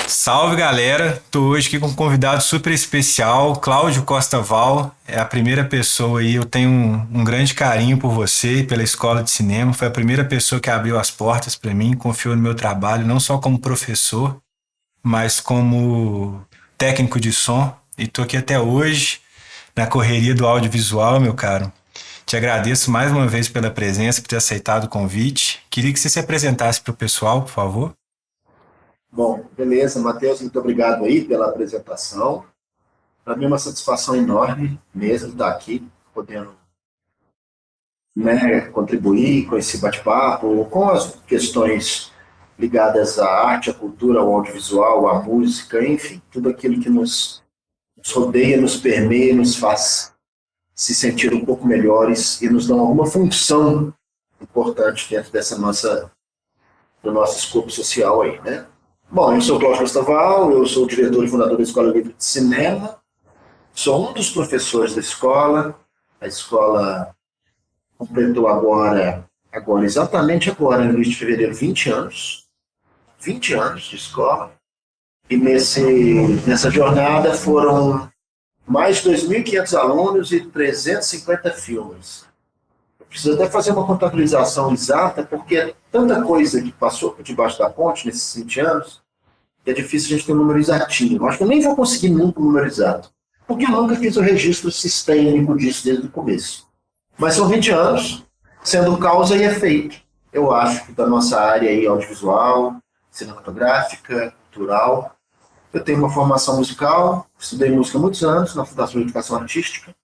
Salve galera, tô hoje aqui com um convidado super especial, Cláudio Costa Val, é a primeira pessoa aí, eu tenho um grande carinho por você e pela escola de cinema, foi a primeira pessoa que abriu as portas para mim, confiou no meu trabalho, não só como professor, mas como técnico de som, e tô aqui até hoje, na correria do audiovisual, meu caro. Te agradeço mais uma vez pela presença, por ter aceitado o convite. Queria que você se apresentasse para o pessoal, por favor. Bom, beleza, Matheus, muito obrigado aí pela apresentação. Para mim é uma satisfação enorme mesmo estar aqui, podendo, contribuir com esse bate-papo, com as questões ligadas à arte, à cultura, ao audiovisual, à música, enfim, tudo aquilo que nos rodeia, nos permeia, nos faz se sentir um pouco melhores e nos dá alguma função importante dentro do nosso escopo social aí, né? Bom, eu sou o Cláudio Costaval, eu sou o diretor e fundador da Escola Livre de Cinema, sou um dos professores da escola. A escola completou exatamente agora, no mês de fevereiro, 20 anos de escola. E nessa jornada foram mais de 2.500 alunos e 350 filmes. Eu preciso até fazer uma contabilização exata, porque é tanta coisa que passou por debaixo da ponte nesses 20 anos, que é difícil a gente ter um número exatinho. Eu acho que eu nem vou conseguir nunca um número exato, porque eu nunca fiz o registro sistêmico disso desde o começo. Mas são 20 anos, sendo causa e efeito, eu acho, da nossa área aí, audiovisual, cinematográfica, cultural. Eu tenho uma formação musical, estudei música há muitos anos na Fundação de Educação Artística.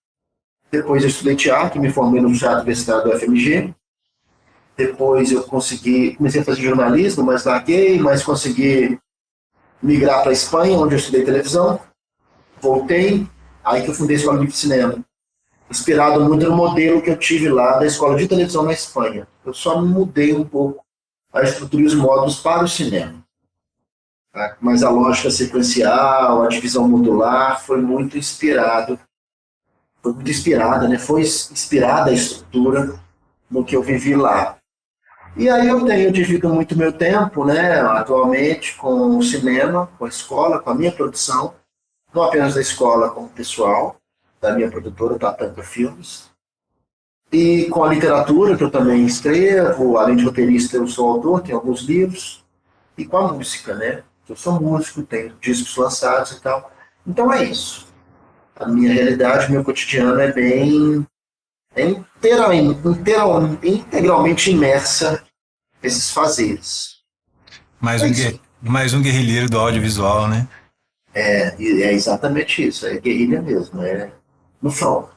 Depois eu estudei teatro, me formei no Teatro Universitário do FMG. Depois eu comecei a fazer jornalismo, mas larguei, mas consegui migrar para a Espanha, onde eu estudei televisão. Voltei, aí que eu fundei a Escola de Cinema, inspirado muito no modelo que eu tive lá da Escola de Televisão na Espanha. Eu só mudei um pouco a estrutura e os modos para o cinema. Tá? Mas a lógica sequencial, a divisão modular foi muito inspirada, né? Foi inspirada a estrutura no que eu vivi lá. E aí eu divido muito meu tempo, né, atualmente, com o cinema, com a escola, com a minha produção, não apenas da escola, como pessoal, da minha produtora, Tatanka Filmes, e com a literatura, que eu também escrevo, além de roteirista, eu sou autor, tenho alguns livros, e com a música, né, eu sou músico, tenho discos lançados e tal. Então é isso. A minha realidade, meu cotidiano integralmente imersa nesses fazeres. Mais É um, isso. mais um guerrilheiro do audiovisual, né? É exatamente isso, é guerrilha mesmo, é no front.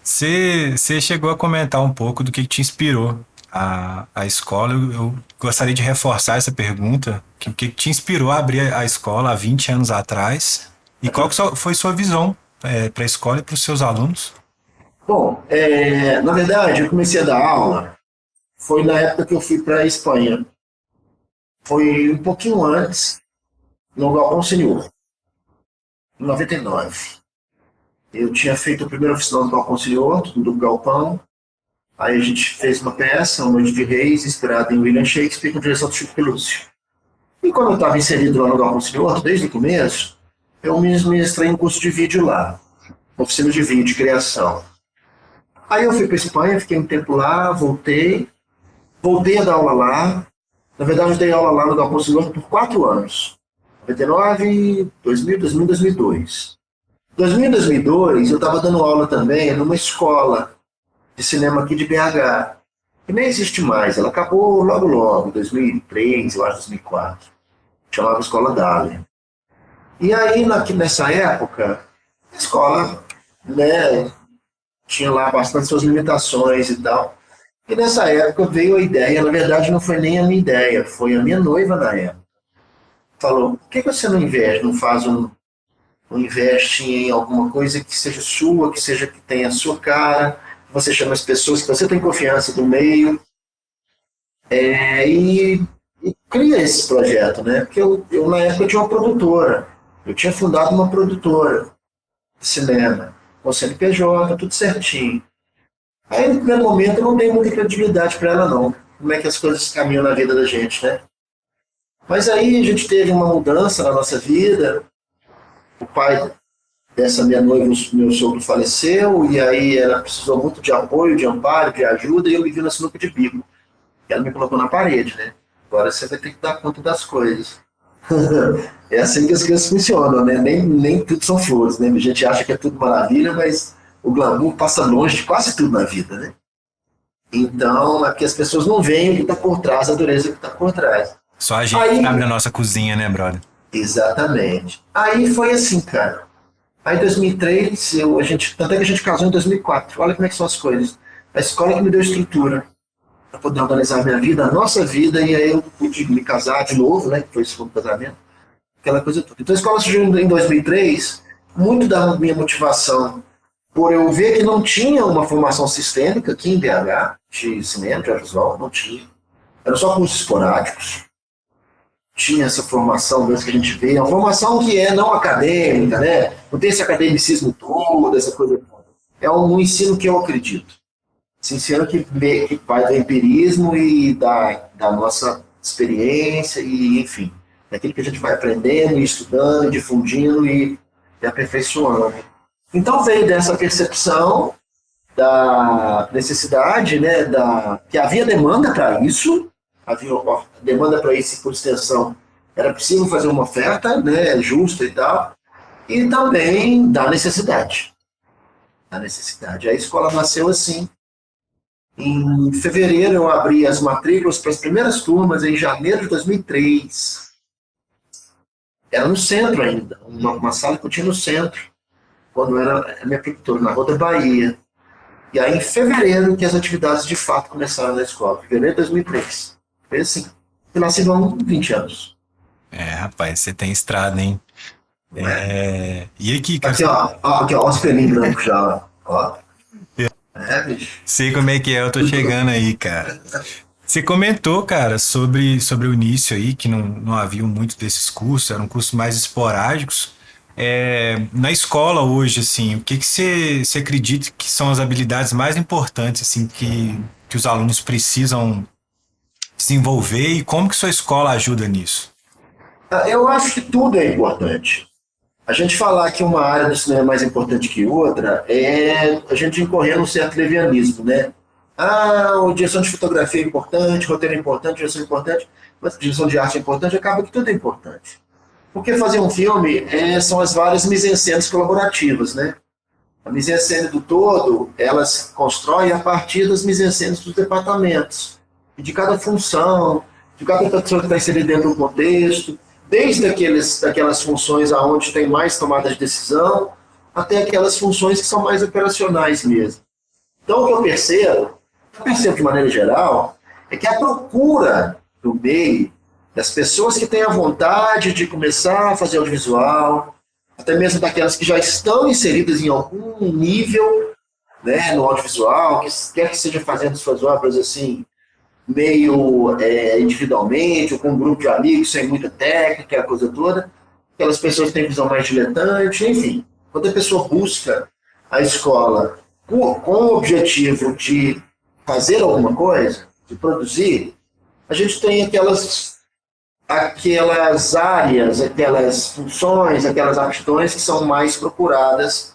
Você chegou a comentar um pouco do que te inspirou a escola. Eu gostaria de reforçar essa pergunta. O que te inspirou a abrir a escola há 20 anos atrás? E qual que foi sua visão para a escola e para os seus alunos? Bom, na verdade, eu comecei a dar aula, foi na época que eu fui para a Espanha. Foi um pouquinho antes, no Galpão Senhor, em 99. Eu tinha feito o primeiro oficial do Galpão Senhor, do Galpão. Aí a gente fez uma peça, uma Noite de Reis, inspirada em William Shakespeare, com direção do Chico Pelúcio. E quando eu estava inserido lá no Galpão Senhor, desde o começo, eu ministrei um curso de vídeo lá, oficina de vídeo, de criação. Aí eu fui para a Espanha, fiquei um tempo lá, voltei a dar aula lá. Na verdade, eu dei aula lá no Galpão Senhor por 4 anos. 99, 2000, 2000, 2002. 2000 e 2002, eu estava dando aula também numa escola de cinema aqui de BH, que nem existe mais. Ela acabou logo logo, 2003, eu acho, 2004. Chamava Escola Dália. E aí, nessa época, a escola, né, tinha lá bastante suas limitações e tal. E nessa época veio a ideia, na verdade não foi nem a minha ideia, foi a minha noiva na época. Falou, por que você não investe, não investe em alguma coisa que seja sua, que tenha a sua cara, que você chama as pessoas que você tem confiança do meio, e cria esse projeto, né? Porque eu na época tinha uma produtora, eu tinha fundado uma produtora de cinema, com CNPJ, tudo certinho. Aí no primeiro momento eu não dei muita credibilidade para ela não, como é que as coisas caminham na vida da gente, né? Mas aí a gente teve uma mudança na nossa vida, o pai dessa minha noiva, meu sogro faleceu, e aí ela precisou muito de apoio, de amparo, de ajuda, e eu me vi na sinuca de bico. E ela me colocou na parede, né? Agora você vai ter que dar conta das coisas. É assim que as coisas funcionam, né? Nem tudo são flores, né? A gente acha que é tudo maravilha, mas o glamour passa longe de quase tudo na vida, né? Então, aqui as pessoas não veem o que está por trás, a dureza que está por trás. Só a gente Aí, sabe a nossa cozinha, né, brother? exatamente. Aí foi assim, cara. Aí em 2003, tanto é que a gente casou em 2004. Olha como é que são as coisas. A escola que me deu estrutura para poder organizar a minha vida, a nossa vida, e aí eu pude me casar de novo, né? Que foi o segundo casamento, aquela coisa toda. Então a escola surgiu em 2003, muito da minha motivação por eu ver que não tinha uma formação sistêmica aqui em BH, de cinema, de audiovisual, não tinha. Eram só cursos esporádicos. Tinha essa formação mesmo que a gente vê, uma formação que é não acadêmica, né? Não tem esse academicismo todo, essa coisa toda. É um ensino que eu acredito. Esse ensino que vai do empirismo e da nossa experiência, e enfim, daquilo que a gente vai aprendendo, e estudando, difundindo e aperfeiçoando. Então veio dessa percepção da necessidade, né, que havia demanda para isso, havia demanda para isso, por extensão, era possível fazer uma oferta, né, justa e tal, e também da necessidade. Da necessidade. A escola nasceu assim. Em fevereiro eu abri as matrículas para as primeiras turmas em janeiro de 2003. Era no centro ainda, uma sala que eu tinha no centro, quando era a minha produtora, na Rua da Bahia. E aí, em fevereiro, que as atividades de fato começaram na escola. Fevereiro de 2003. Foi assim. Eu nasci há 20 anos. Rapaz, você tem estrada, hein? Não é? E aqui, cara? Aqui, ó, os pelinhos brancos já, ó. Bicho. Sei como é que é, eu tô chegando aí, cara. Você comentou, cara, sobre o início aí, que não havia muito desses cursos, eram cursos mais esporádicos. Na escola hoje, assim, o que você acredita que são as habilidades mais importantes, assim, que os alunos precisam desenvolver e como que sua escola ajuda nisso? Eu acho que tudo é importante. A gente falar que uma área do cinema é mais importante que outra é a gente incorrer num certo levianismo, né? A direção de fotografia é importante, roteiro é importante, mas direção de arte é importante, acaba que tudo é importante. Porque fazer um filme são as várias mise-en-scènes colaborativas, né? A mise-en-scène do todo, ela se constrói a partir das mise-en-scènes dos departamentos, e de cada função, de cada pessoa que está inserida dentro do contexto, desde daquelas funções aonde tem mais tomada de decisão, até aquelas funções que são mais operacionais mesmo. Então, o que eu percebo de maneira geral, é que a procura do meio, das pessoas que têm a vontade de começar a fazer audiovisual, até mesmo daquelas que já estão inseridas em algum nível, né, no audiovisual, que quer que seja fazendo suas obras assim, meio individualmente, ou com um grupo de amigos, sem muita técnica, aquela coisa toda, aquelas pessoas que têm visão mais diletante, enfim. Quando a pessoa busca a escola com o objetivo de fazer alguma coisa, de produzir, a gente tem aquelas áreas, aquelas funções, aquelas aptidões que são mais procuradas,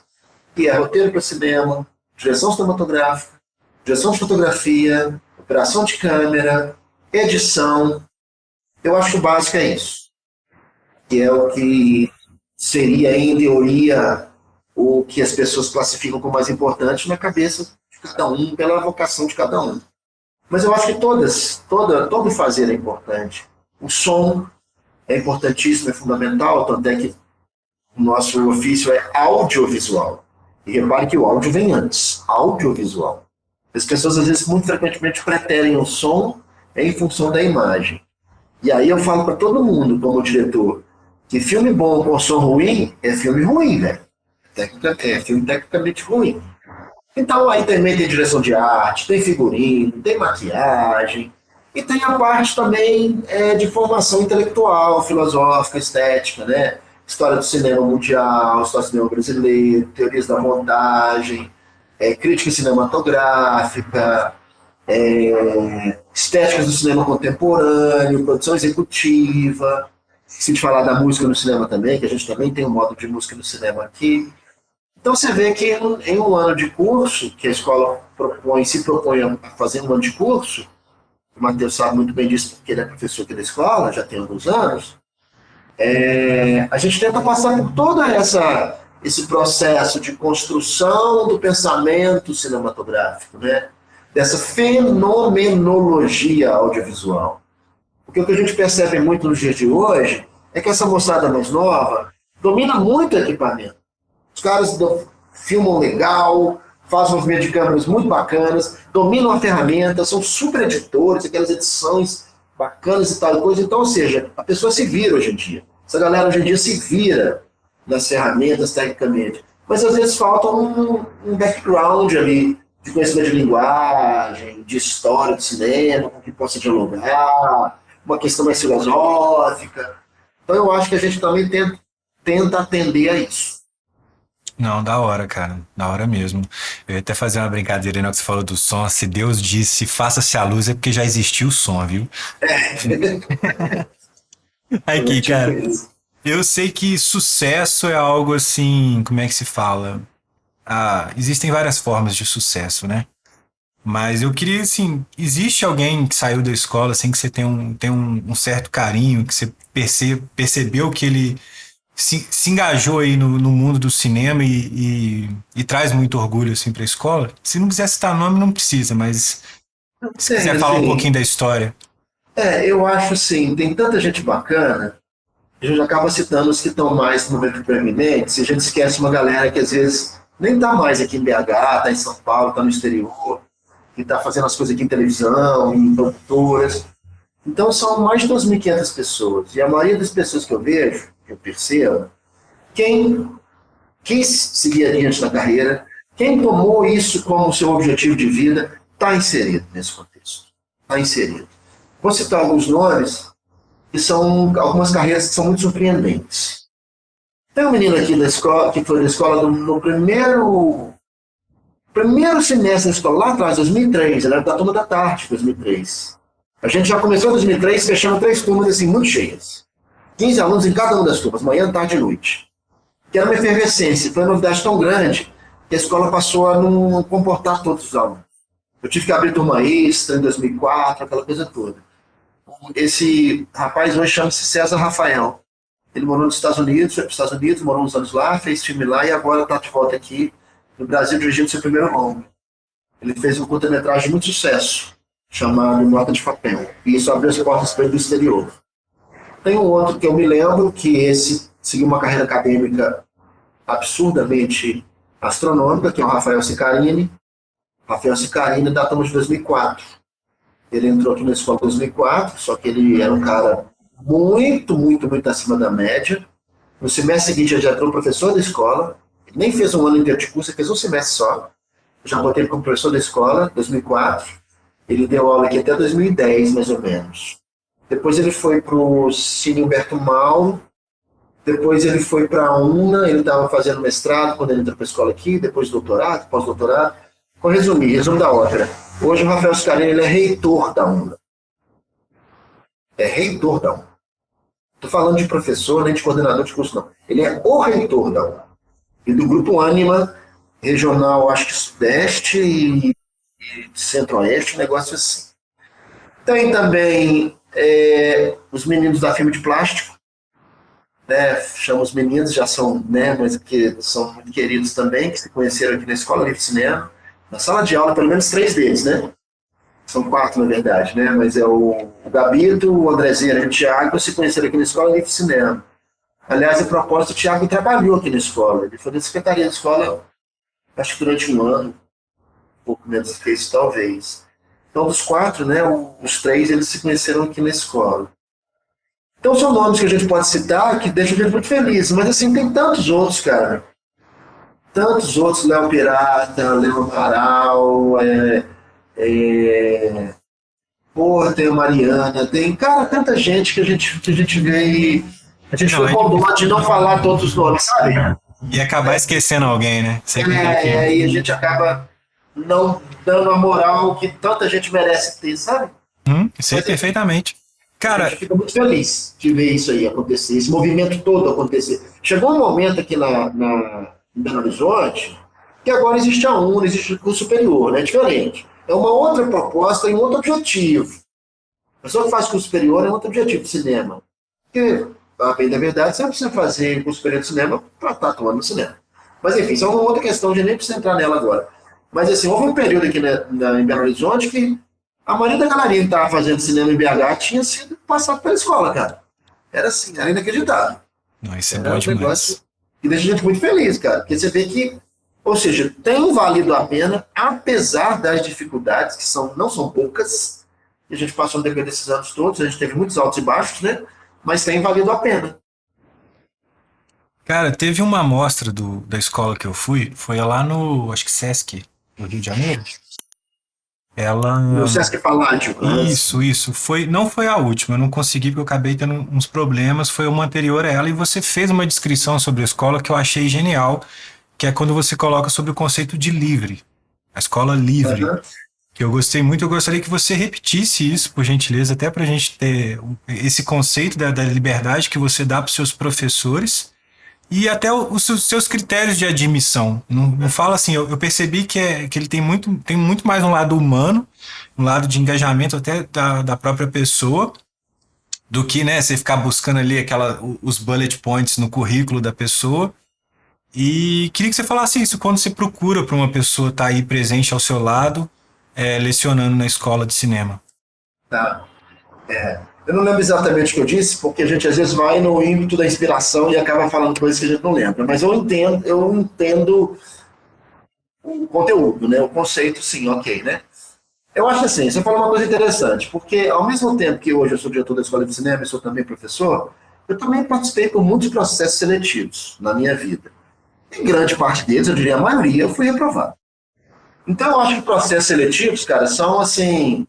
que é roteiro para cinema, direção cinematográfica, direção de fotografia, operação de câmera, edição. Eu acho que o básico é isso, que é o que seria, em teoria, o que as pessoas classificam como mais importante na cabeça de cada um, pela vocação de cada um. Mas eu acho que todo fazer é importante. O som é importantíssimo, é fundamental, tanto é que o nosso ofício é audiovisual. E repare que o áudio vem antes, audiovisual. As pessoas, às vezes, muito frequentemente preterem o som em função da imagem. E aí eu falo para todo mundo, como diretor, que filme bom com som ruim é filme ruim, velho. É filme tecnicamente ruim. Então aí também tem direção de arte, tem figurino, tem maquiagem, e tem a parte também de formação intelectual, filosófica, estética, né? História do cinema mundial, história do cinema brasileiro, teorias da montagem, crítica cinematográfica, estéticas do cinema contemporâneo, produção executiva. Se falar da música no cinema também, que a gente também tem um módulo de música no cinema aqui. Então você vê que em um ano de curso, que a escola se propõe a fazer um ano de curso, o Matheus sabe muito bem disso porque ele é professor aqui da escola, já tem alguns anos, a gente tenta passar por todo esse processo de construção do pensamento cinematográfico, né? Dessa fenomenologia audiovisual. Porque o que a gente percebe muito nos dias de hoje é que essa moçada mais nova domina muito o equipamento. Os caras filmam legal, fazem movimentos de câmeras muito bacanas, dominam a ferramenta, são super editores, aquelas edições bacanas e tal coisa. Então, ou seja, a pessoa se vira hoje em dia. Essa galera hoje em dia se vira nas ferramentas tecnicamente. Mas às vezes falta um background ali de conhecimento de linguagem, de história do cinema, com que possa dialogar, uma questão mais filosófica. Então eu acho que a gente também tenta atender a isso. Não, da hora, cara. Da hora mesmo. Eu ia até fazer uma brincadeira aí, que você falou do som. Se Deus disse faça-se a luz, é porque já existiu o som, viu? Aqui, Tipo cara. isso. Eu sei que sucesso é algo assim, como é que se fala? Existem várias formas de sucesso, né? Mas eu queria, assim, existe alguém que saiu da escola, assim, que você tem um certo carinho, que você percebeu que ele se engajou aí no mundo do cinema e traz muito orgulho, assim, pra escola? Se não quiser citar nome, não precisa, mas se Tem, quiser falar um assim, pouquinho da história. eu acho assim, tem tanta gente bacana, a gente acaba citando os que estão mais no momento preeminentes, e a gente esquece uma galera que às vezes nem está mais aqui em BH, está em São Paulo, está no exterior, que está fazendo as coisas aqui em televisão, em produtoras. Então são mais de 2.500 pessoas. E a maioria das pessoas que eu vejo, que eu percebo, quem quis seguir adiante na carreira, quem tomou isso como seu objetivo de vida, está inserido nesse contexto. Está inserido. Vou citar alguns nomes, que são algumas carreiras que são muito surpreendentes. Tem um menino aqui da escola, que foi da escola no primeiro semestre da escola, lá atrás, 2003, ele era da turma da tarde, 2003. A gente já começou em 2003 fechando 3 turmas assim, muito cheias. 15 alunos em cada uma das turmas, manhã, tarde e noite. Que era uma efervescência, foi uma novidade tão grande que a escola passou a não comportar todos os alunos. Eu tive que abrir turma extra em 2004, aquela coisa toda. Esse rapaz hoje chama-se César Rafael. Ele morou nos Estados Unidos, foi para os Estados Unidos, morou uns anos lá, fez filme lá e agora está de volta aqui no Brasil dirigindo seu primeiro longa. Ele fez um curta-metragem de muito sucesso, chamado Nota de Papel. E isso abriu as portas para ele do exterior. Tem um outro que eu me lembro, que esse seguiu uma carreira acadêmica absurdamente astronômica, que é o Rafael Sicarini. Rafael Sicarini da turma de 2004. Ele entrou aqui na escola em 2004, só que ele era um cara muito, muito, muito acima da média. No semestre seguinte, ele já entrou professor da escola, ele nem fez um ano inteiro de curso, ele fez um semestre só. Eu já botei ele como professor da escola, 2004. Ele deu aula aqui até 2010, mais ou menos. Depois ele foi para o Cine Humberto Mauro, depois ele foi para a UNA, ele estava fazendo mestrado quando ele entrou para a escola aqui, depois doutorado, pós-doutorado. Vou resumir, resumo da ópera. Hoje o Rafael Scarini, ele é reitor da UNA. É reitor da UNA. Estou falando de professor, nem de coordenador de curso, não. Ele é o reitor da UNA. E do grupo Ânima, regional, acho que Sudeste e Centro-Oeste, um negócio assim. Tem também os meninos da Filme de Plástico, né? Chamo os meninos, já são, né, mas que são muito queridos também, que se conheceram aqui na Escola Livre de Cinema. Na sala de aula, pelo menos 3 deles, né? São 4, na verdade, né? Mas é o Gabito, o Andrezinho e o Thiago se conheceram aqui na Escola Livre de Cinema. Aliás, a propósito, o Thiago trabalhou aqui na escola. Ele foi da secretaria da escola, acho que durante um ano, um pouco menos que isso, talvez. Então, dos 4, né, os 3, eles se conheceram aqui na escola. Então, são nomes que a gente pode citar que deixam a gente muito feliz. Mas, assim, tem tantos outros, cara. Tantos outros, Léo Pirata, Léo Amaral, porra, tem a Mariana, tem, cara, tanta gente que a gente vê e a gente Não, foi com dó de não falar todos os nomes, sabe? e acabar esquecendo alguém, né? Sempre tem E a gente acaba não dando a moral que tanta gente merece ter, sabe? Sei Mas enfim, perfeitamente. a gente Cara, fica muito feliz de ver isso aí acontecer, esse movimento todo acontecer. Chegou um momento aqui em Belo Horizonte que agora existe a UNA, existe o curso superior, né? É diferente. É uma outra proposta e um outro objetivo. A pessoa que faz curso superior é um outro objetivo de cinema. Porque, a bem da verdade, você não precisa fazer curso superior de cinema para estar atuando no cinema. Mas, enfim, isso é uma outra questão de nem precisa entrar nela agora. Mas, assim, houve um período aqui em Belo Horizonte que a maioria da galerinha que estava fazendo cinema em BH tinha sido passado pela escola, cara. Era assim, era inacreditável. não, isso é bom Era um negócio demais. que deixa a gente muito feliz, cara. Porque você vê que, ou seja, tem valido a pena, apesar das dificuldades, que não são poucas, que a gente passou no decorrer desses anos todos, a gente teve muitos altos e baixos, né? Mas tem valido a pena. Cara, teve uma amostra da escola que eu fui, foi lá no, acho que Sesc, no Rio de Janeiro. No Ela. Sesc Paládio, Isso. Não foi a última, eu não consegui porque eu acabei tendo uns problemas. Foi uma anterior a ela e você fez uma descrição sobre a escola que eu achei genial, que é quando você coloca sobre o conceito de livre, a escola livre. Que eu gostei muito, eu gostaria que você repetisse isso, por gentileza, até para a gente ter esse conceito da liberdade que você dá para os seus professores e até os seus critérios de admissão. Não fala assim, eu percebi que ele tem muito mais um lado humano, um lado de engajamento até da própria pessoa, do que, né, você ficar buscando ali os bullet points no currículo da pessoa. E queria que você falasse isso quando você procura para uma pessoa estar aí presente ao seu lado, lecionando na escola de cinema. tá? Eu não lembro exatamente o que eu disse, porque a gente às vezes vai no ímpeto da inspiração e acaba falando coisas que a gente não lembra. Mas eu entendo o conteúdo, né? O conceito, sim, ok, né? Eu acho assim, você falou uma coisa interessante, porque ao mesmo tempo que hoje eu sou diretor da escola de cinema e sou também professor, eu também participei por muitos processos seletivos na minha vida. Em grande parte deles, eu diria a maioria, eu fui reprovado. Então eu acho que processos seletivos, cara, são assim,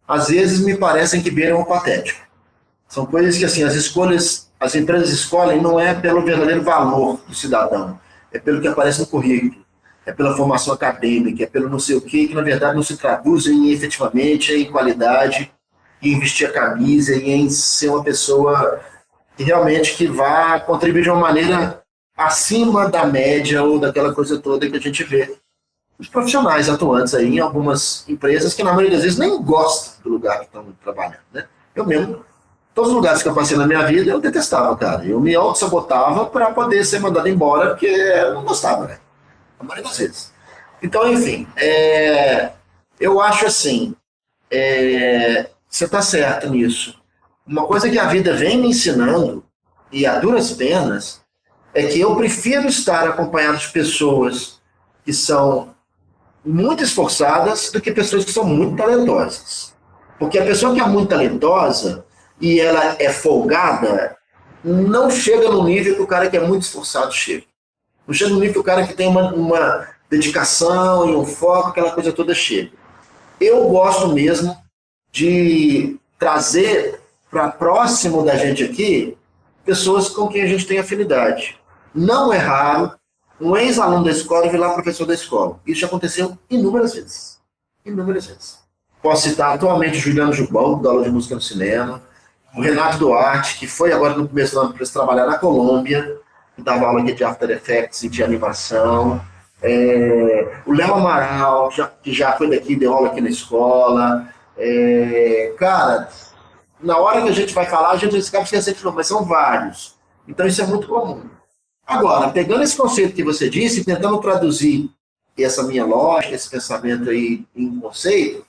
às vezes me parecem que beiram o patético. São coisas que assim, as empresas escolhem não é pelo verdadeiro valor do cidadão, é pelo que aparece no currículo, é pela formação acadêmica, é pelo não sei o quê, que na verdade não se traduzem efetivamente em qualidade, em vestir a camisa e em ser uma pessoa que realmente que vá contribuir de uma maneira acima da média ou daquela coisa toda que a gente vê os profissionais atuantes aí em algumas empresas que na maioria das vezes nem gostam do lugar que estão trabalhando, né? Eu mesmo, todos os lugares que eu passei na minha vida, eu detestava, cara. Eu me auto-sabotava para poder ser mandado embora porque eu não gostava, né? A maioria das vezes. Então, enfim, eu acho assim, você está certo nisso. Uma coisa que a vida vem me ensinando, e a duras penas, é que eu prefiro estar acompanhado de pessoas que são muito esforçadas do que pessoas que são muito talentosas. Porque a pessoa que é muito talentosa e ela é folgada, não chega no nível que o cara que é muito esforçado chega. Não chega no nível que o cara que tem uma dedicação e um foco, aquela coisa toda chega. Eu gosto mesmo de trazer para próximo da gente aqui pessoas com quem a gente tem afinidade. Não é raro um ex-aluno da escola virar professor da escola. Isso já aconteceu inúmeras vezes. Inúmeras vezes. Posso citar atualmente o Juliano Jubão, da aula de música no cinema, o Renato Duarte, que foi agora no começo do ano para trabalhar na Colômbia, que dava aula aqui de After Effects e de animação. O Léo Amaral, que já foi daqui, deu aula aqui na escola. Cara, na hora que a gente vai falar, a gente acaba esquecendo de novo, mas são vários. Então isso é muito comum. Agora, pegando esse conceito que você disse, tentando traduzir essa minha lógica, esse pensamento aí em conceito,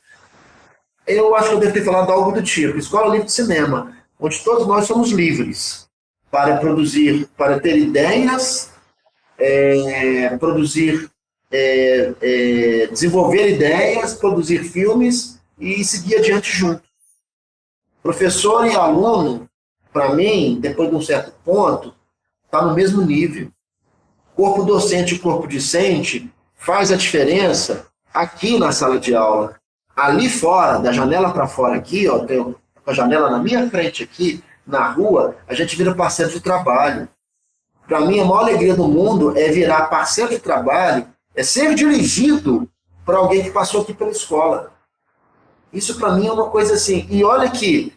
eu acho que eu devo ter falado algo do tipo: escola livre de cinema, onde todos nós somos livres para produzir, para ter ideias, produzir, desenvolver ideias, produzir filmes e seguir adiante junto. Professor e aluno, para mim, depois de um certo ponto, está no mesmo nível. Corpo docente e corpo discente faz a diferença aqui na sala de aula. Ali fora, da janela para fora aqui, ó, tem a janela na minha frente aqui, na rua, a gente vira parceiro de trabalho. Para mim, a maior alegria do mundo é virar parceiro de trabalho, é ser dirigido por alguém que passou aqui pela escola. Isso para mim é uma coisa assim. E olha que,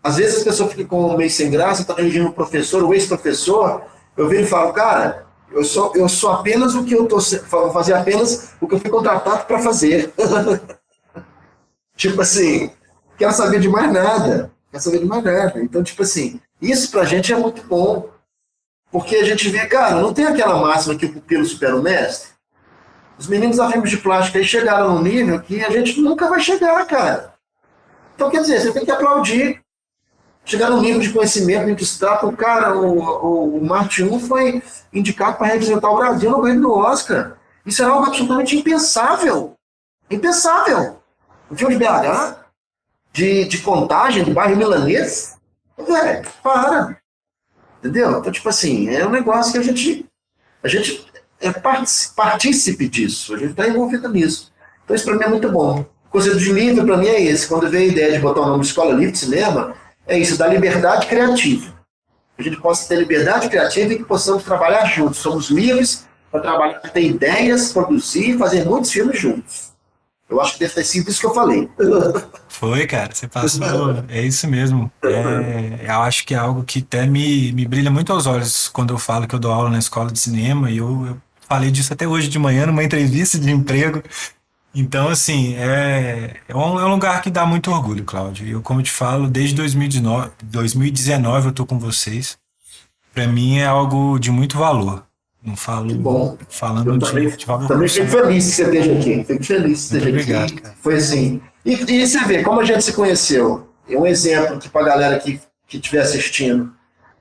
às vezes as pessoas ficam meio sem graça, tá dirigindo o professor, o ex-professor, eu viro e falo, cara, eu sou apenas o que eu tô, vou fazer apenas o que eu fui contratado para fazer. Tipo assim, quero saber de mais nada. Quero saber de mais nada. Então, tipo assim, isso pra gente é muito bom. Porque a gente vê, cara, não tem aquela máxima que o pupilo supera o mestre? Os meninos da filmes de plástico aí chegaram num nível que a gente nunca vai chegar, cara. Então, quer dizer, você tem que aplaudir. Chegar num nível de conhecimento em que se trata, o cara, o Marte 1 foi indicado para representar o Brasil no ganho do Oscar. Isso é algo absolutamente impensável. Impensável. O filme de BH, de Contagem, do bairro milanês, velho, para. Entendeu? Então, tipo assim, é um negócio que a gente é partícipe disso, a gente está envolvido nisso. Então, isso para mim é muito bom. O conceito de livre, para mim, é esse. Quando veio a ideia de botar o nome de Escola Livre de Cinema, é isso, da liberdade criativa. Que a gente possa ter liberdade criativa e que possamos trabalhar juntos. Somos livres para trabalhar, ter ideias, produzir e fazer muitos filmes juntos. Eu acho que deve ter sido isso que eu falei. Foi, cara, você passou. É isso mesmo. Eu acho que é algo que até me brilha muito aos olhos quando eu falo que eu dou aula na escola de cinema, e eu falei disso até hoje de manhã numa entrevista de emprego. Então, assim, é um lugar que dá muito orgulho, Cláudio. E eu, como eu te falo, desde 2019 eu tô com vocês. Para mim é algo de muito valor. Não Que falo bom. falando Eu de valor também fico profissional. feliz que você esteja aqui. Fico feliz que Muito esteja obrigado, aqui. cara. Foi assim. E você vê, como a gente se conheceu. É um exemplo aqui para a galera que estiver assistindo.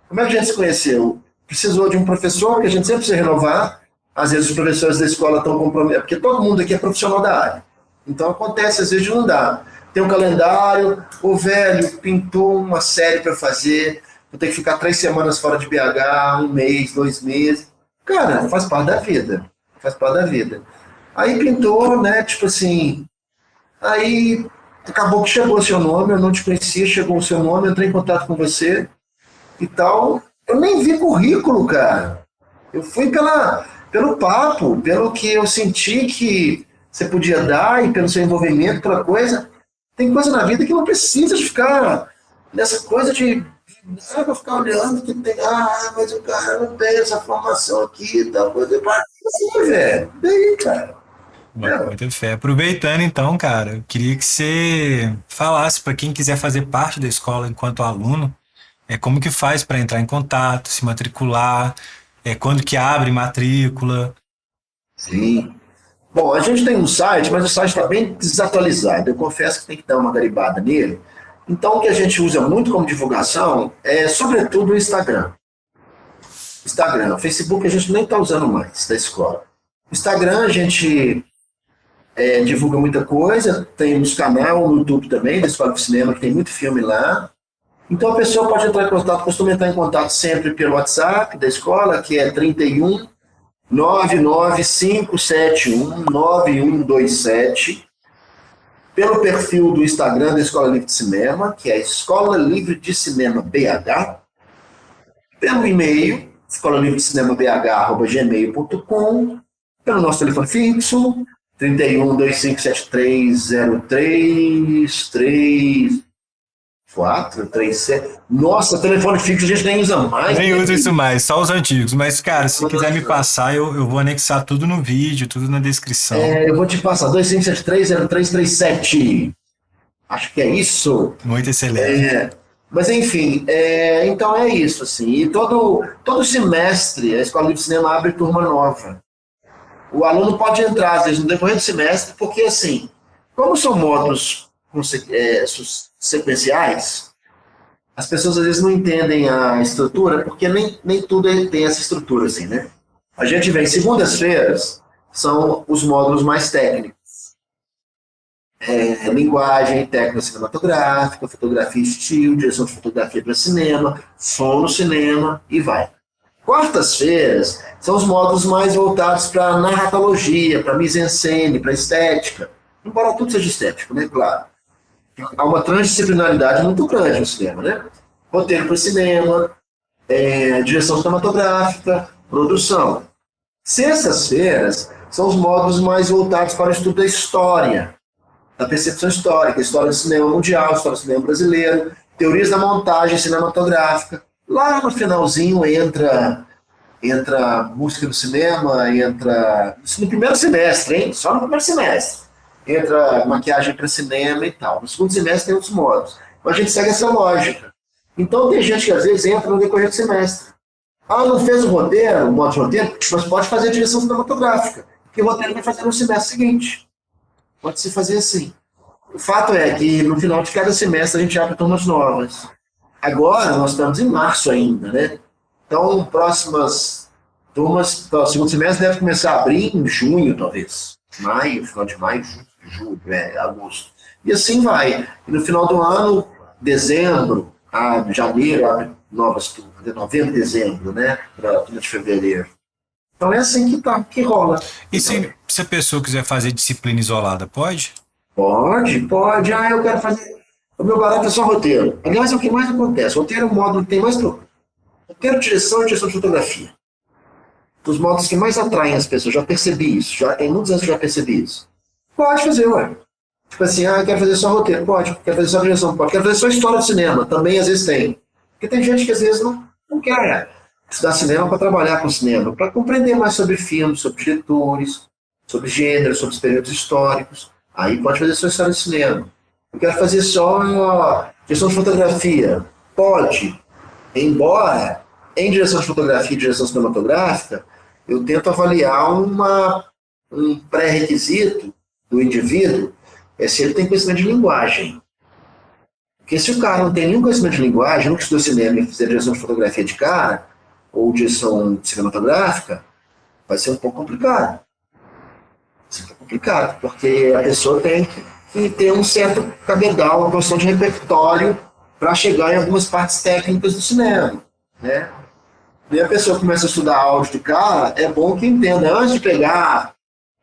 Como é que a gente se conheceu? Precisou de um professor, que a gente sempre precisa renovar. Às vezes os professores da escola estão comprometidos, porque todo mundo aqui é profissional da área. Então acontece, às vezes, de não dar. Tem um calendário, o velho pintou uma série para fazer, vou ter que ficar 3 semanas fora de BH, um mês, 2 meses. Cara, faz parte da vida. Faz parte da vida. Aí pintou, né? Tipo assim. Aí acabou que chegou o seu nome, eu não te conhecia, chegou o seu nome, eu entrei em contato com você e tal. Eu nem vi currículo, cara. Eu fui pelo papo, pelo que eu senti que você podia dar e pelo seu envolvimento, pela coisa. Tem coisa na vida que não precisa de ficar nessa coisa de. Ah, vou ficar olhando que tem. Ah, mas o cara não tem essa formação aqui e tal. Coisa. Assim, velho. E aí, cara? Bota Não. muita fé. Aproveitando então, cara, eu queria que você falasse para quem quiser fazer parte da escola enquanto aluno, como que faz para entrar em contato, se matricular, quando que abre matrícula. Sim. Bom, a gente tem um site, mas o site está bem desatualizado. Eu confesso que tem que dar uma garibada nele. Então, o que a gente usa muito como divulgação é, sobretudo, o Instagram. Instagram. O Facebook a gente nem está usando mais da escola. O Instagram a gente divulga muita coisa. Tem uns canal no YouTube também, da Escola de Cinema, que tem muito filme lá. Então, a pessoa pode entrar em contato, costuma entrar em contato sempre pelo WhatsApp da escola, que é 31 99571 9127, pelo perfil do Instagram da Escola Livre de Cinema, que é Escola Livre de Cinema BH, pelo e-mail, escolalivredecinema.bh@gmail.com, pelo nosso telefone fixo, 31 2573 0333 437. Nossa, telefone fixo a gente nem usa mais, Nem né? uso isso mais, só os antigos. Mas, cara, se quiser me passar, eu vou anexar tudo no vídeo, tudo na descrição. Eu vou te passar, 2573 0337. Acho que é isso. Muito excelente. Mas enfim, então é isso, assim. E todo semestre a Escola Livre de Cinema abre turma nova. O aluno pode entrar, às vezes, no decorrer do semestre, porque, assim, como são módulos sequenciais, as pessoas às vezes não entendem a estrutura, porque nem tudo tem essa estrutura, assim, né? A gente vem segundas-feiras, são os módulos mais técnicos. Linguagem, técnica cinematográfica, fotografia e estilo, direção de fotografia para cinema, som no cinema e vai. Quartas-feiras são os módulos mais voltados para narratologia, para mise-en-scène, para estética. Embora tudo seja estético, né? Claro. Há uma transdisciplinaridade muito grande no cinema, né? Roteiro para cinema, direção cinematográfica, produção. Sextas-feiras são os módulos mais voltados para o estudo da história. da percepção histórica, história do cinema mundial, história do cinema brasileiro, teorias da montagem cinematográfica. Lá no finalzinho entra música do cinema, entra. Isso no primeiro semestre, hein? Só no primeiro semestre. Entra maquiagem para cinema e tal. No segundo semestre tem outros modos. Mas a gente segue essa lógica. Então tem gente que às vezes entra no decorrer do semestre. Ah, não fez o roteiro, o modo de roteiro, mas pode fazer a direção cinematográfica. Porque o roteiro vai fazer no semestre seguinte. Pode-se fazer assim. O fato é que no final de cada semestre a gente abre turmas novas. Agora nós estamos em março ainda, né? Então, próximas turmas, o segundo semestre deve começar a abrir em junho, talvez. Maio, final de maio, julho, agosto. E assim vai. E no final do ano, dezembro, janeiro, abre novas turmas, de novembro, dezembro, né? Para turma de fevereiro. Então é assim que rola. E se a pessoa quiser fazer disciplina isolada, pode? Pode. Ah, eu quero fazer. O meu barato é só roteiro. Aliás, é o que mais acontece. Roteiro é o módulo que tem mais procura. Roteiro, direção e direção de fotografia. Dos módulos que mais atraem as pessoas. Já percebi isso. Já tem muitos anos que já percebi isso. Pode fazer, ué. Tipo assim, eu quero fazer só roteiro. Pode. Quero fazer só direção. Pode. Quero fazer só história do cinema. Também às vezes tem. Porque tem gente que às vezes não quer estudar cinema para trabalhar com cinema. Para compreender mais sobre filmes, sobre diretores, sobre gêneros, sobre os períodos históricos. Aí pode fazer só história de cinema. Eu quero fazer só direção de fotografia. Pode. Embora, em direção de fotografia e direção cinematográfica, eu tento avaliar um pré-requisito do indivíduo, se ele tem conhecimento de linguagem. Porque se o cara não tem nenhum conhecimento de linguagem, nunca estudou cinema e fizer direção de fotografia de cara, ou direção cinematográfica, vai ser um pouco complicado. Porque a pessoa tem que ter um certo cabedal, uma noção de repertório para chegar em algumas partes técnicas do cinema, né? E a pessoa começa a estudar áudio de cara, é bom que entenda, antes de pegar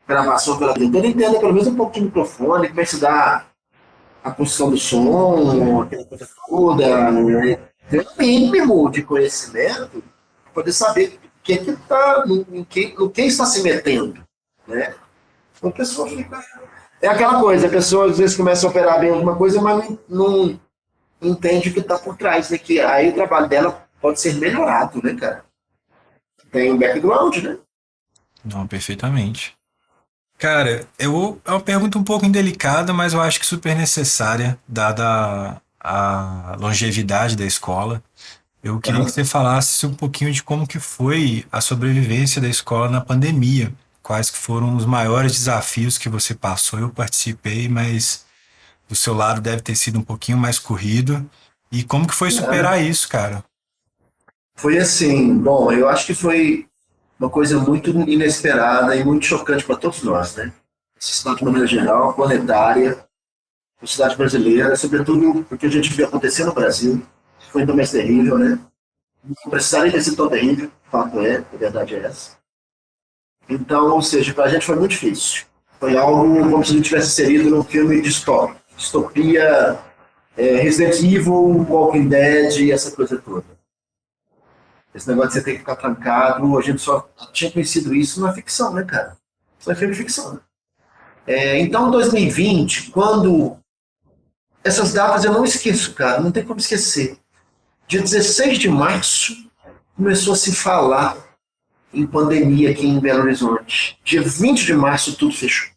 gravação pela tela, entenda pelo menos um pouco de microfone, como é que se dá a posição do som, aquela coisa toda, né? Ter um mínimo de conhecimento para poder saber no que está se metendo, né? A pessoa fica... É aquela coisa, a pessoa às vezes começa a operar bem alguma coisa, mas não entende o que está por trás, né? Que aí o trabalho dela pode ser melhorado, né, cara? Tem um background, né? Não, perfeitamente. Cara, é uma pergunta um pouco indelicada, mas eu acho que super necessária, dada a longevidade da escola. Eu queria que você falasse um pouquinho de como que foi a sobrevivência da escola na pandemia. Quais que foram os maiores desafios que você passou? Eu participei, mas do seu lado deve ter sido um pouquinho mais corrido. E como que foi superar isso, cara? Foi assim, bom, eu acho que foi uma coisa muito inesperada e muito chocante para todos nós, né? A sociedade de maneira geral, planetária, a sociedade brasileira, sobretudo porque a gente viu acontecer no Brasil, foi ainda mais terrível, né? Não precisaria ter sido tão terrível, o fato é, a verdade é essa. Então, ou seja, para a gente foi muito difícil. Foi algo como se a gente tivesse inserido num filme distopia, Resident Evil, Walking Dead, essa coisa toda. Esse negócio de você ter que ficar trancado, a gente só tinha conhecido isso na ficção, né, cara? Só é filme de ficção. Né? Então, 2020, quando... Essas datas eu não esqueço, cara, não tem como esquecer. Dia 16 de março, começou a se falar em pandemia aqui em Belo Horizonte. Dia 20 de março, tudo fechou.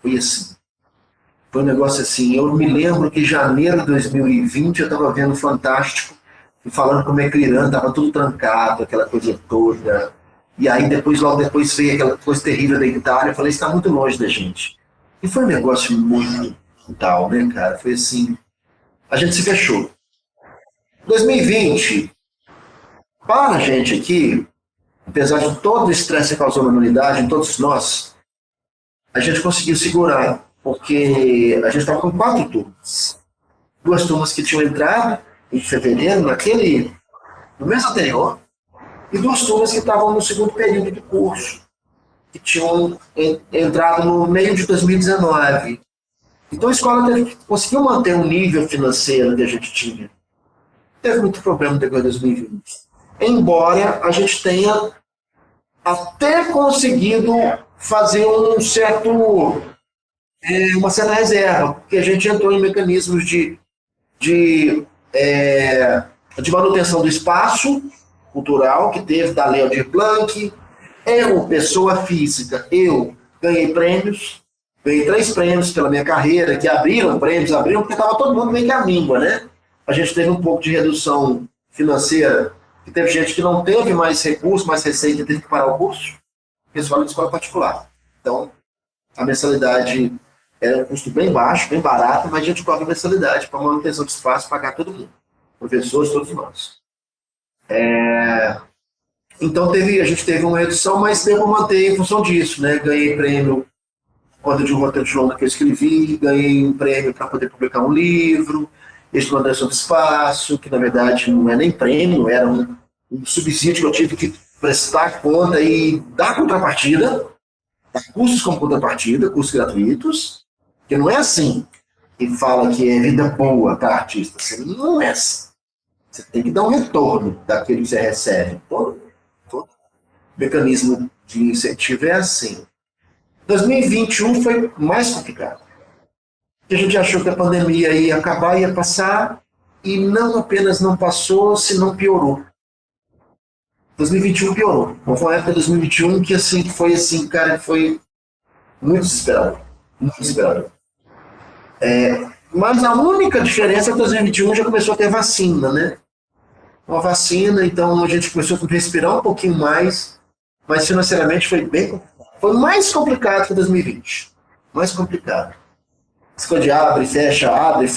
Foi assim. Foi um negócio assim. Eu me lembro que em janeiro de 2020 eu estava vendo Fantástico e falando como é que o Irã estava tudo trancado, aquela coisa toda. E aí logo depois veio aquela coisa terrível da Itália. Eu falei, isso está muito longe da gente. E foi um negócio muito brutal, né, cara? Foi assim. A gente se fechou. 2020, para a gente aqui, apesar de todo o estresse que causou na humanidade, em todos nós, a gente conseguiu segurar, porque a gente estava com 4 turmas. 2 turmas que tinham entrado em fevereiro, no mês anterior, e 2 turmas que estavam no segundo período do curso, que tinham entrado no meio de 2019. Então a escola conseguiu manter um nível financeiro que a gente tinha. Teve muito problema depois de 2020. Embora a gente tenha até conseguido fazer um certo uma certa reserva, porque a gente entrou em mecanismos de, é, de manutenção do espaço cultural que teve da Lei Aldir Blanc. Eu, pessoa física, eu ganhei 3 prêmios pela minha carreira, que abriram porque estava todo mundo meio que à míngua, né? A gente teve um pouco de redução financeira, que teve gente que não teve mais recurso, mais receita, teve que parar o curso, pessoal de escola particular. Então, a mensalidade era um custo bem baixo, bem barato, mas a gente cobra mensalidade para manutenção de espaço, pagar todo mundo, professores, todos nós. Então a gente teve uma redução, mas deu para manter em função disso, né? Ganhei prêmio quando de um roteiro de longa que eu escrevi, ganhei um prêmio para poder publicar um livro, exploração do espaço, que na verdade não é nem prêmio, era um subsídio que eu tive que prestar conta e dar contrapartida, dar cursos como contrapartida, cursos gratuitos, que não é assim que fala que é vida boa para artista, você não é assim. Você tem que dar um retorno daquilo que você recebe. Todo mecanismo de incentivo é assim. 2021 foi mais complicado. A gente achou que a pandemia ia acabar, ia passar, e não apenas não passou, senão piorou. 2021 piorou. Foi uma época de 2021 que assim, foi assim, cara, foi muito desesperador. Muito desesperador. Mas a única diferença é que 2021 já começou a ter vacina, né? Uma vacina, então a gente começou a respirar um pouquinho mais, mas financeiramente foi mais complicado que 2020. Mais complicado. Essa coisa de abre, fecha, abre,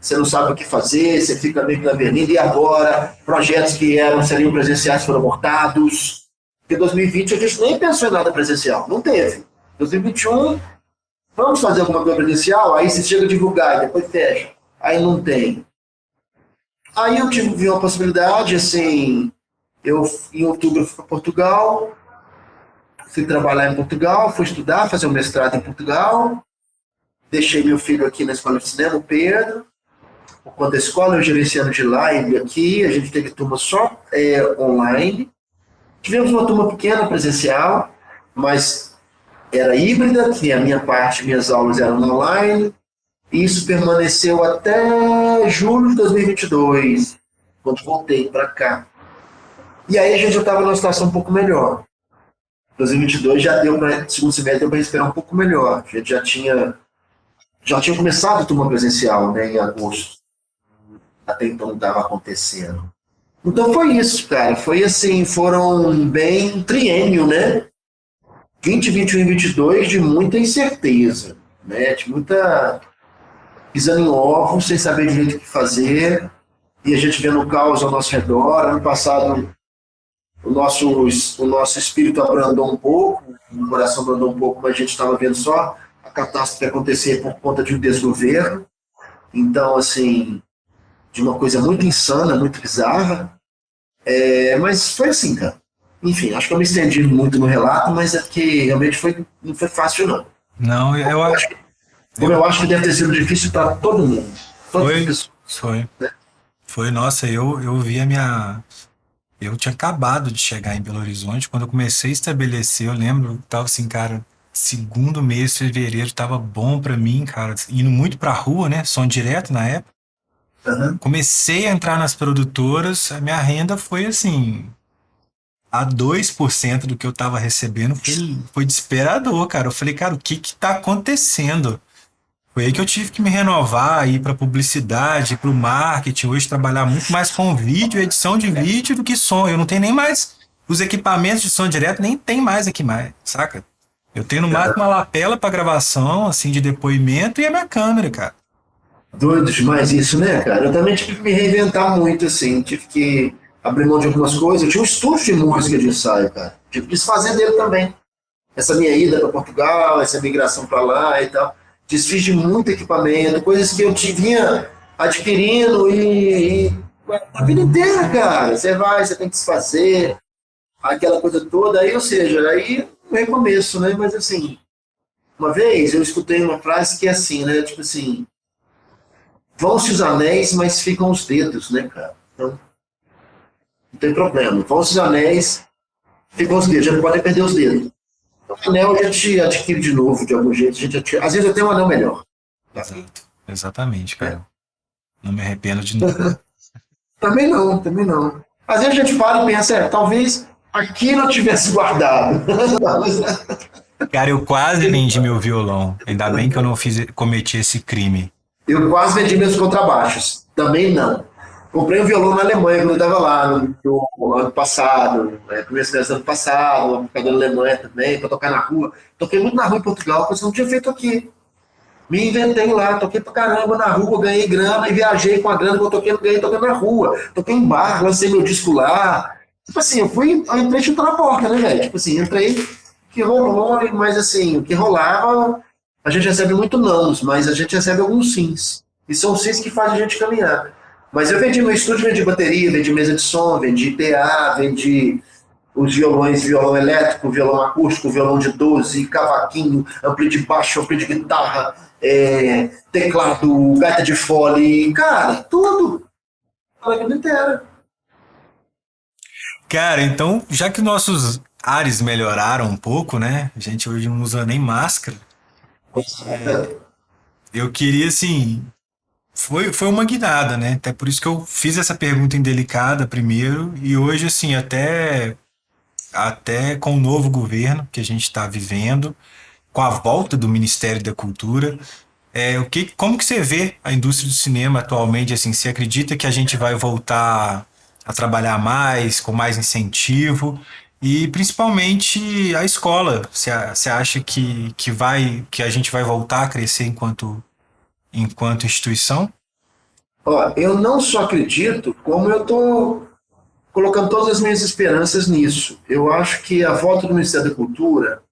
você não sabe o que fazer, você fica meio que na avenida, e agora? Projetos que seriam presenciais foram abortados. Porque 2020 a gente nem pensou em nada presencial, não teve. 2021, vamos fazer alguma coisa presencial? Aí você chega a divulgar, e depois fecha. Aí não tem. Aí eu vi uma possibilidade, assim, em outubro eu fui para Portugal, fui trabalhar em Portugal, fui estudar, fazer um mestrado em Portugal, deixei meu filho aqui na escola de cinema, o Pedro, por conta da escola, eu gerenciando de lá, ele aqui, a gente teve turma só online, tivemos uma turma pequena presencial, mas era híbrida, que a minha parte, minhas aulas eram online, e isso permaneceu até julho de 2022, quando voltei para cá. E aí a gente já estava numa situação um pouco melhor. 2022 já deu para, segundo semestre, deu para respirar um pouco melhor. A gente já tinha começado a turma presencial, né, em agosto. Até então não estava acontecendo. Então foi isso, cara. Foi assim, foram bem triênio, né? 20, 21 e 22 de muita incerteza, né? De muita pisando em ovos, sem saber direito o que fazer. E a gente vendo o caos ao nosso redor. Ano passado o nosso espírito abrandou um pouco, o coração abrandou um pouco, mas a gente estava vendo só a catástrofe acontecer por conta de um desgoverno. Então, assim, de uma coisa muito insana, muito bizarra. Mas foi assim, cara. Enfim, acho que eu me estendi muito no relato, mas é que realmente não foi fácil, não. Não, eu acho. Eu acho que deve ter sido difícil para todo mundo. Foi, nossa, eu vi a minha. Eu tinha acabado de chegar em Belo Horizonte, quando eu comecei a estabelecer, eu lembro, tava assim, cara, segundo mês de fevereiro tava bom pra mim, cara, indo muito pra rua, né, som direto na época. Uhum. Comecei a entrar nas produtoras, a minha renda foi assim, a 2% do que eu tava recebendo, foi desesperador, cara. Eu falei, cara, o que que tá acontecendo? Foi aí que eu tive que me renovar, ir para publicidade, para o marketing, hoje trabalhar muito mais com vídeo, edição de vídeo do que som. Eu não tenho nem mais os equipamentos de som direto, nem tem mais aqui mais, saca? Eu tenho no máximo uma lapela para gravação, assim, de depoimento e a minha câmera, cara. Doido demais isso, né, cara? Eu também tive que me reinventar muito, assim. Tive que abrir mão de algumas coisas. Eu tinha um estúdio de música de ensaio, cara. Tive que desfazer dele também. Essa minha ida para Portugal, essa migração para lá e tal. Desfiz de muito equipamento, coisas que eu vinha adquirindo e a vida inteira, cara. Você tem que desfazer, aquela coisa toda. Aí, ou seja, aí um recomeço, né? Mas assim, uma vez eu escutei uma frase que é assim, né? Tipo assim, vão-se os anéis, mas ficam os dedos, né, cara? Então, não tem problema. Vão-se os anéis, ficam os dedos. Já não podem perder os dedos. O anel a gente adquire de novo, de algum jeito. Às vezes eu tenho um anel melhor. Exato. Exatamente, É. cara. Não me arrependo de nada. Também não, também não. Às vezes a gente para e pensa, talvez aquilo eu tivesse guardado. Cara, eu quase vendi meu violão. Ainda bem que eu não cometi esse crime. Eu quase vendi meus contrabaixos. Também não. Comprei um violão na Alemanha quando eu estava lá no ano passado, começo do ano passado, uma bocadinha na Alemanha também, para tocar na rua. Toquei muito na rua em Portugal, coisa que eu não tinha feito aqui. Me inventei lá, toquei pra caramba na rua, ganhei grana e viajei com a grana que eu toquei, ganhei tocando na rua. Toquei em bar, lancei meu disco lá. Tipo assim, eu entrei chutando a porta, né, velho? Tipo assim, entrei, que rolou, mas assim, o que rolava, a gente recebe muito nãos, mas a gente recebe alguns sims. E são os sims que fazem a gente caminhar. Mas eu vendi meu estúdio, vendi bateria, vendi mesa de som, vendi PA, vendi os violões, violão elétrico, violão acústico, violão de 12, cavaquinho, ampli de baixo, ampli de guitarra, teclado, gaita de fole, cara, tudo. A vida inteira. Cara, então, já que nossos ares melhoraram um pouco, né? A gente hoje não usa nem máscara. Eu queria, assim, foi uma guinada, né? Até por isso que eu fiz essa pergunta indelicada primeiro. E hoje, assim, até com o novo governo que a gente está vivendo, com a volta do Ministério da Cultura, como que você vê a indústria do cinema atualmente? Assim, você acredita que a gente vai voltar a trabalhar mais, com mais incentivo? E principalmente a escola. Você acha que a gente vai voltar a crescer enquanto instituição? Ó, eu não só acredito, como eu tô colocando todas as minhas esperanças nisso. Eu acho que a volta do Ministério da Cultura,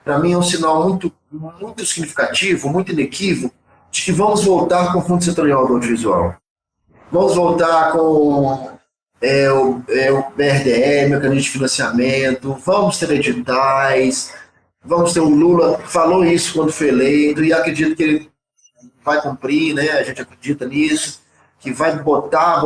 para mim, é um sinal muito, muito significativo, muito inequívoco, de que vamos voltar com o Fundo Setorial do Audiovisual. Vamos voltar com o BRDE, mecanismo de financiamento, vamos ter editais, vamos ter o Lula, falou isso quando foi eleito, e acredito que ele vai cumprir, né? A gente acredita nisso, que vai botar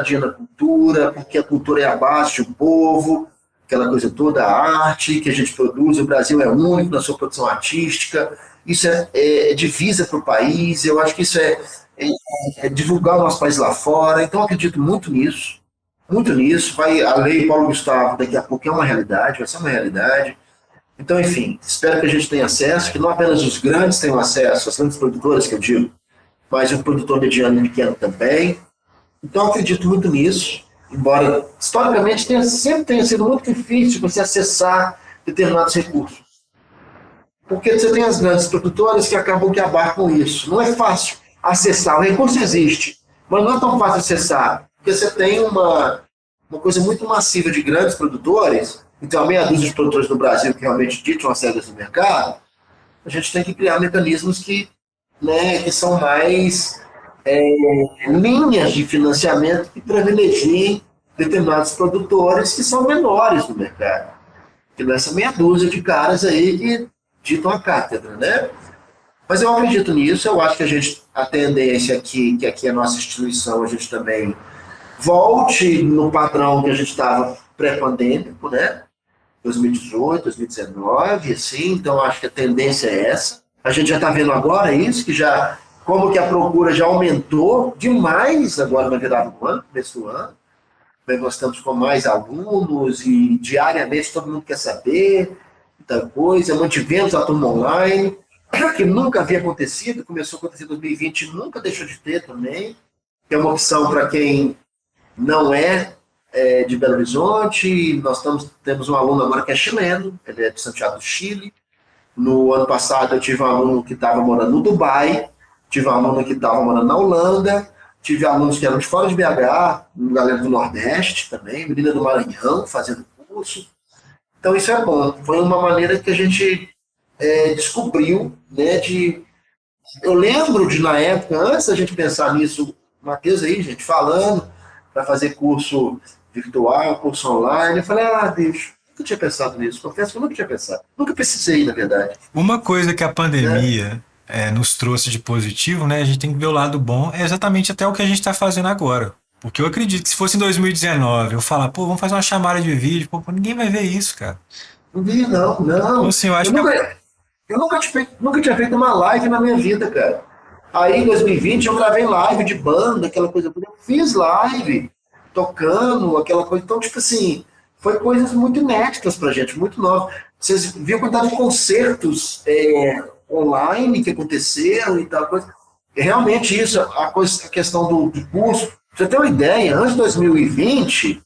dinheiro na cultura, porque a cultura é a base do povo, aquela coisa toda, a arte que a gente produz, o Brasil é único na sua produção artística, isso é divisa para o país, eu acho que isso é divulgar o nosso país lá fora, então eu acredito muito nisso, a lei Paulo Gustavo daqui a pouco é uma realidade, vai ser uma realidade, então, enfim, espero que a gente tenha acesso, que não apenas os grandes tenham acesso, as grandes produtoras que eu digo, mas o produtor mediano e pequeno também. Então, eu acredito muito nisso, embora historicamente sempre tenha sido muito difícil você acessar determinados recursos. Porque você tem as grandes produtoras que acabam que abarcam isso. Não é fácil acessar, o recurso existe, mas não é tão fácil acessar, porque você tem uma coisa muito massiva de grandes produtores, então a meia dúzia de produtores no Brasil que realmente ditam as regras do mercado, a gente tem que criar mecanismos que são mais linhas de financiamento que privilegiem determinados produtores que são menores no mercado. Que não é essa meia dúzia de caras aí que ditam a cátedra, né? Mas eu acredito nisso, eu acho que a tendência aqui, que aqui é a nossa instituição, a gente também volte no padrão que a gente estava pré-pandêmico, né? 2018, 2019, assim, então acho que a tendência é essa. A gente já está vendo agora isso, como que a procura já aumentou demais agora na virada do ano, começo do ano. Nós estamos com mais alunos e diariamente todo mundo quer saber muita coisa, mantivemos a turma online, que nunca havia acontecido, começou a acontecer em 2020 e nunca deixou de ter também, que é uma opção para quem não é de Belo Horizonte. Nós temos um aluno agora que é chileno, ele é de Santiago do Chile. No ano passado eu tive um aluno que estava morando no Dubai, tive um aluno que estava morando na Holanda, tive alunos que eram de fora de BH, galera do Nordeste também, menina do Maranhão fazendo curso. Então isso é bom, foi uma maneira que a gente descobriu, né, eu lembro de, na época, antes da gente pensar nisso, Matheus aí, gente, falando para fazer curso virtual, curso online, eu falei, bicho, nunca tinha pensado nisso, confesso que eu nunca tinha pensado, nunca precisei, na verdade. Uma coisa que a Né? pandemia nos trouxe de positivo, né? A gente tem que ver o lado bom, é exatamente até o que a gente está fazendo agora. Porque eu acredito que se fosse em 2019, eu falar, pô, vamos fazer uma chamada de vídeo, pô, ninguém vai ver isso, cara. Não vi, não, não. Então, assim, eu acho Eu que nunca, nunca tinha feito uma live na minha vida, cara. Aí em 2020 eu gravei live de banda, aquela coisa. Eu fiz live, tocando, aquela coisa. Então, tipo assim, foi coisas muito inéditas pra gente, muito novas. Vocês viram a quantidade de concertos online que aconteceram e tal, coisa. Realmente isso, a questão do curso. Pra você ter uma ideia, antes de 2020,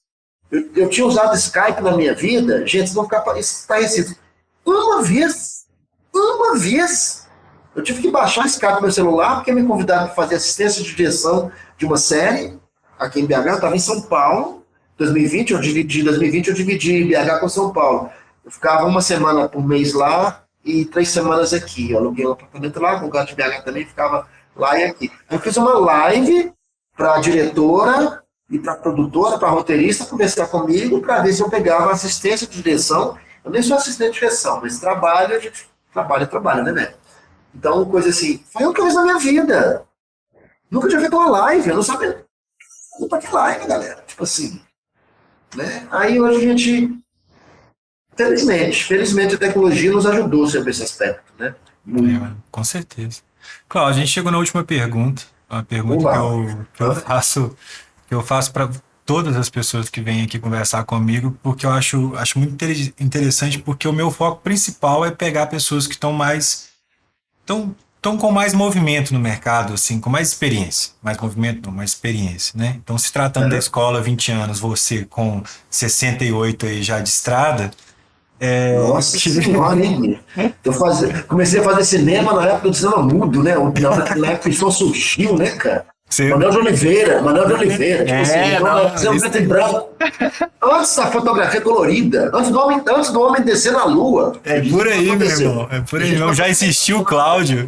eu tinha usado Skype na minha vida, gente, vocês vão ficar estarrecidos. Uma vez, uma vez, eu tive que baixar o Skype no meu celular, porque me convidaram para fazer assistência de direção de uma série, aqui em BH, eu estava em São Paulo, 2020 eu dividi BH com São Paulo. Eu ficava uma semana por mês lá e 3 semanas aqui. Eu aluguei um apartamento lá, com o lugar de BH também, ficava lá e aqui. Eu fiz uma live para a diretora e para a produtora, para a roteirista, conversar comigo para ver se eu pegava assistência de direção. Eu nem sou assistente de direção, mas trabalho, a gente trabalha, né, velho? Então, coisa assim, foi uma coisa na minha vida. Nunca tinha feito uma live, eu não sabia. Opa, que live, galera? Tipo assim, né? Aí hoje a gente, felizmente a tecnologia nos ajudou sempre nesse aspecto, né? Muito. com certeza. Cláudio, a gente chegou na última pergunta, uma pergunta que Uau. eu faço para todas as pessoas que vêm aqui conversar comigo, porque eu acho muito interessante, porque o meu foco principal é pegar pessoas que estão com mais movimento no mercado, assim, com mais experiência. Mais movimento, não, mais experiência, né? Então, se tratando da escola, 20 anos, você com 68 aí já de estrada, Nossa senhora, hein? Comecei a fazer cinema na época do cinema mudo, né? Na época que só surgiu, né, cara? você... Manuel de Oliveira, tipo assim, então, cinema preto e branco. Antes da fotografia colorida, antes do homem descer na lua. É por aí, meu irmão. É por aí, meu. Já existiu o Cláudio.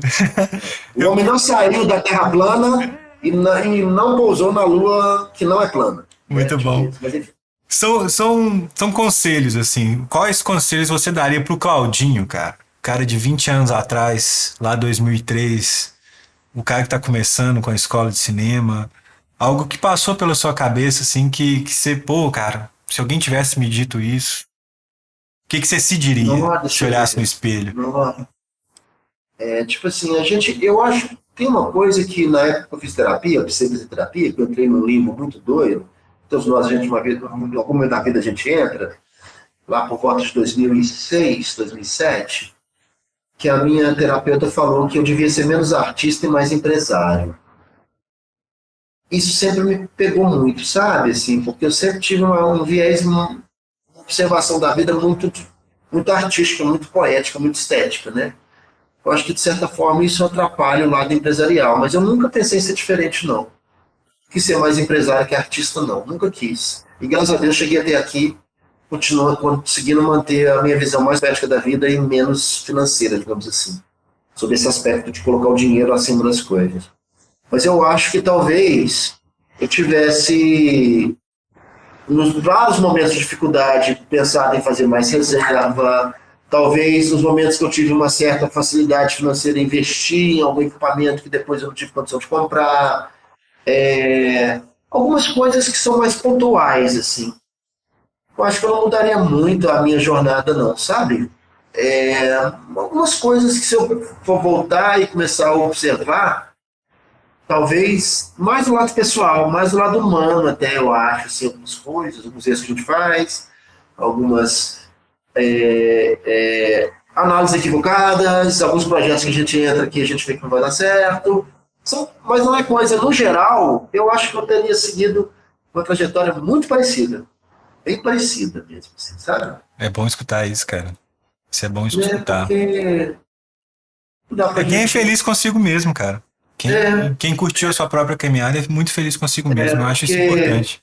O homem não saiu da Terra plana e não pousou na lua que não é plana. Muito Tipo bom. isso, mas enfim. São conselhos, assim. Quais conselhos você daria pro Claudinho, cara? Cara de 20 anos atrás, lá 2003, o cara que tá começando com a escola de cinema. Algo que passou pela sua cabeça, assim, que você, pô, cara, se alguém tivesse me dito isso, o que você se diria Nossa, se olhasse no espelho? nossa. Tipo assim, eu acho que tem uma coisa que na época que eu fiz terapia, psicoterapia, que eu entrei num limbo muito doido, todos nós, a gente, uma vez, em algum momento da vida a gente entra, lá por volta de 2006, 2007, que a minha terapeuta falou que eu devia ser menos artista e mais empresário. Isso sempre me pegou muito, sabe, assim, porque eu sempre tive um viés, uma observação da vida muito artística, muito poética, muito estética, né? Eu acho que, de certa forma, isso atrapalha o lado empresarial, mas eu nunca pensei em ser diferente, não. Quis ser mais empresário que artista, não. Nunca quis. E, graças a Deus, cheguei até aqui, conseguindo manter a minha visão mais ética da vida e menos financeira, digamos assim. Sobre esse aspecto de colocar o dinheiro acima das coisas. Mas eu acho que, talvez, eu tivesse, nos vários momentos de dificuldade, pensado em fazer mais reserva. Talvez nos momentos que eu tive uma certa facilidade financeira, investir em algum equipamento que depois eu não tive condição de comprar. Algumas coisas que são mais pontuais, assim. Eu acho que eu não mudaria muito a minha jornada, não, sabe? Algumas coisas que, se eu for voltar e começar a observar, talvez mais do lado pessoal, mais do lado humano até, eu acho, assim, algumas coisas, alguns erros que a gente faz, algumas análises equivocadas, alguns projetos que a gente entra que a gente vê que não vai dar certo. Mas não é coisa, no geral, eu acho que eu teria seguido uma trajetória muito parecida. Bem parecida mesmo, assim, sabe? É bom escutar isso, cara. Isso é bom escutar. Porque não dá pra Quem é gente. feliz consigo mesmo, cara. Quem curtiu a sua própria caminhada é muito feliz consigo mesmo. Eu acho isso Porque, importante.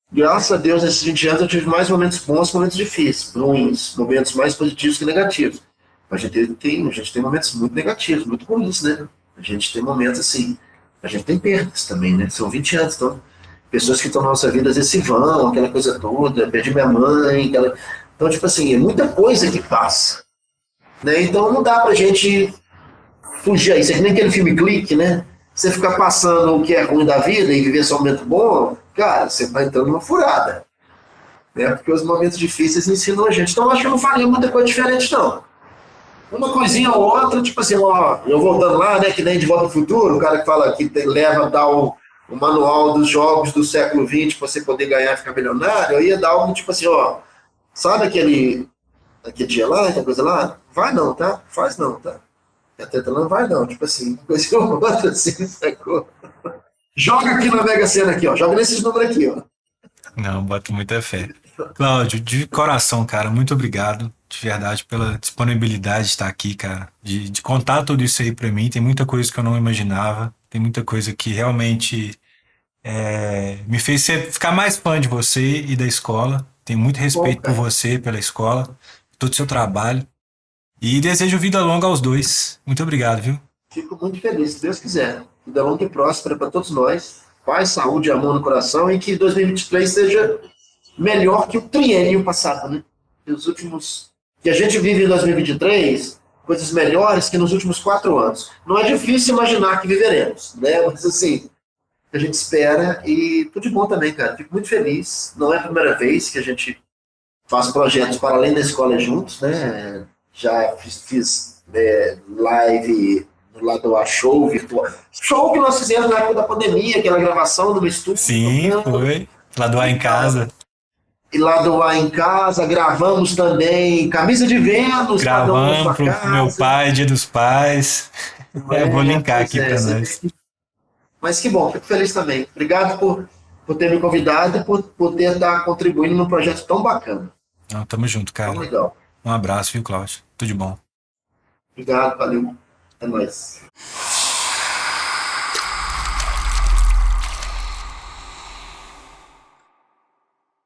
graças a Deus, nesses 20 anos eu tive mais momentos bons, momentos difíceis, ruins, momentos mais positivos que negativos. A gente tem momentos muito negativos, muito ruins, né? A gente tem momentos assim. A gente tem perdas também, né? São 20 anos, então, pessoas que estão na nossa vida às vezes se vão, aquela coisa toda, perdi minha mãe, aquela. Então, tipo assim, é muita coisa que passa. Né? Então não dá pra gente fugir aí. Isso é que nem aquele filme Clique, né? Você ficar passando o que é ruim da vida e viver só um momento bom, cara, você vai entrando numa furada. né? Porque os momentos difíceis ensinam a gente. Então, acho que eu não faria muita coisa diferente, não. Uma coisinha ou outra, tipo assim, ó, eu voltando lá, né, que nem De Volta ao Futuro, o cara que fala que leva, dá o manual dos jogos do século XX para você poder ganhar e ficar milionário, eu ia dar algo tipo assim, ó, sabe aquele dia lá, aquela coisa lá? Vai não, tá? Faz não, tá? A teta não vai não, tipo assim, uma coisa ou outra, assim, sacou? Joga aqui na Mega Sena aqui, ó, joga nesses números aqui, ó. Não, boto muita fé. Cláudio, de coração, cara, muito obrigado, de verdade, pela disponibilidade de estar aqui, cara, de contar tudo isso aí pra mim. Tem muita coisa que eu não imaginava, tem muita coisa que realmente me fez ficar mais fã de você e da escola. Tenho muito Bom, respeito por cara, você, pela escola, todo o seu trabalho. E desejo vida longa aos dois. Muito obrigado, viu? fico muito feliz, se Deus quiser. Vida longa e próspera para todos nós. Paz, saúde e amor no coração e que 2023 seja melhor que o triênio passado, né? Os últimos. Que a gente vive em 2023, coisas melhores que nos últimos 4 anos. Não é difícil imaginar que viveremos, né? Mas assim, a gente espera e tudo de bom também, cara. Fico muito feliz. Não é a primeira vez que a gente faz projetos para além da escola juntos, né? Já fiz live no lado A show virtual. Show que nós fizemos na época da pandemia, aquela gravação no estúdio, Sim, tocando foi. Lá do ar e em tal. casa. E lá do ar em casa, gravamos também Camisa de Vênus, cada um na Gravamos sua pro meu casa. pai, Dia dos Pais. Eu vou linkar Pois aqui é, pra você vê nós. que... Mas que bom, fico feliz também. Obrigado por ter me convidado e por ter estar contribuindo num projeto tão bacana, Não, tamo junto, tão cara. legal. Um abraço, viu, Cláudio? Tudo de bom. Obrigado, valeu. É nóis.